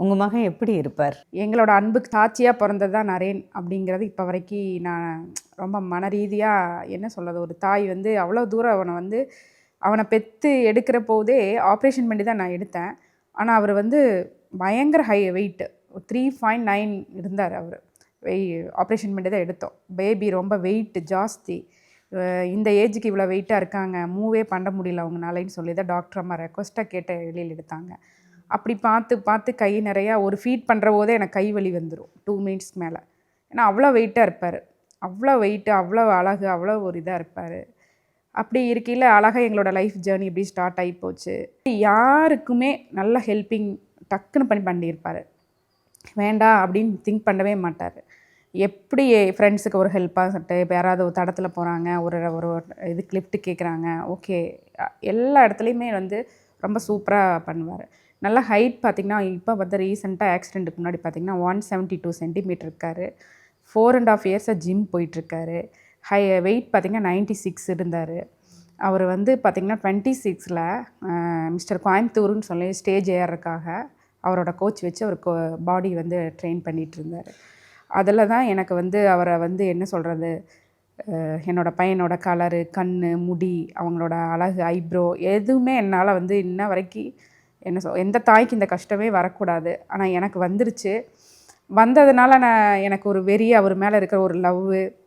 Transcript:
உங்க மகன் எப்படி இருப்பார்? எங்களோட அன்புக்கு சாட்சியா பொறந்தது தான் நரேன் அப்படிங்கிறது இப்போ வரைக்கி நான் ரொம்ப மனரீதியா என்ன சொல்றது, ஒரு தாய் வந்து அவ்வளோ தூரம் அவன பெத்து எடுக்கிற போதே ஆப்ரேஷன் பண்ணி தான் நான் எடுத்தேன். ஆனா அவரு வந்து பயங்கர வெயிட் 3.9 இருந்தாரு அவரு. வெய் ஆப்ரேஷன் பண்ணி தான் எடுத்தோம். பேபி ரொம்ப வெயிட் ஜாஸ்தி. இந்த ஏஜுக்கு இவ்வளோ வெயிட்டா இருக்காங்க, மூவே பண்ண முடியல அவங்கனாலன்னு சொல்லி தான் டாக்டர் அம்மா ரெக்வெஸ்ட்டா கேட்டு வெளியில எடுத்தாங்க. அப்படி பார்த்து பார்த்து கை நிறையா ஒரு ஃபீட் பண்ணுற போதே எனக்கு கை வலி வந்துடும் 2 மினிட்ஸ்க்கு மேலே. ஏன்னா அவ்வளோ வெயிட்டாக இருப்பார். அவ்வளோ வெயிட்டு, அவ்வளோ அழகு, அவ்வளோ ஒரு இதாக இருப்பார். அப்படி இருக்கையில் அழகாக எங்களோட லைஃப் ஜேர்னி இப்படி ஸ்டார்ட் ஆகி போச்சு. யாருக்குமே நல்ல ஹெல்ப்பிங் டக்குன்னு பண்ணியிருப்பார். வேண்டாம் அப்படின்னு திங்க் பண்ணவே மாட்டார். எப்படி ஃப்ரெண்ட்ஸுக்கு ஒரு ஹெல்ப்பாகட்டு, இப்போ யாராவது ஒரு தடத்தில் போகிறாங்க, ஒரு ஒரு இதுக்கு லிஃப்ட் கேட்குறாங்க, ஓகே எல்லா இடத்துலையுமே வந்து ரொம்ப சூப்பராக பண்ணுவார். நல்லா ஹைட் பார்த்திங்கன்னா, இப்போ வந்து ரீசெண்டாக ஆக்சிடெண்ட்டுக்கு முன்னாடி பார்த்திங்கன்னா 172 சென்டிமீட்டர் இருக்கார். 4.5 இயர்ஸாக ஜிம் போயிட்டுருக்காரு. வெயிட் பார்த்திங்கன்னா 96 இருந்தார். அவர் வந்து பார்த்திங்கன்னா 26ல் மிஸ்டர் கோயம்புத்தூர்னு சொல்லி ஸ்டேஜ் ஏறதுக்காக அவரோட கோச் வச்சு அவர் பாடி வந்து ட்ரெயின் பண்ணிகிட்டு இருந்தார். அதில் தான் எனக்கு வந்து அவரை வந்து என்ன சொல்கிறது, என்னோடய பையனோட கலரு, கண், முடி, அவங்களோட அழகு, ஐப்ரோ எதுவுமே என்னால் வந்து இன்ன வரைக்கும் எந்த தாய்க்கு இந்த கஷ்டமே வரக்கூடாது. ஆனால் எனக்கு வந்துருச்சு. வந்ததுனால எனக்கு ஒரு வெறி, அவர் மேலே இருக்கிற ஒரு லவ்வு,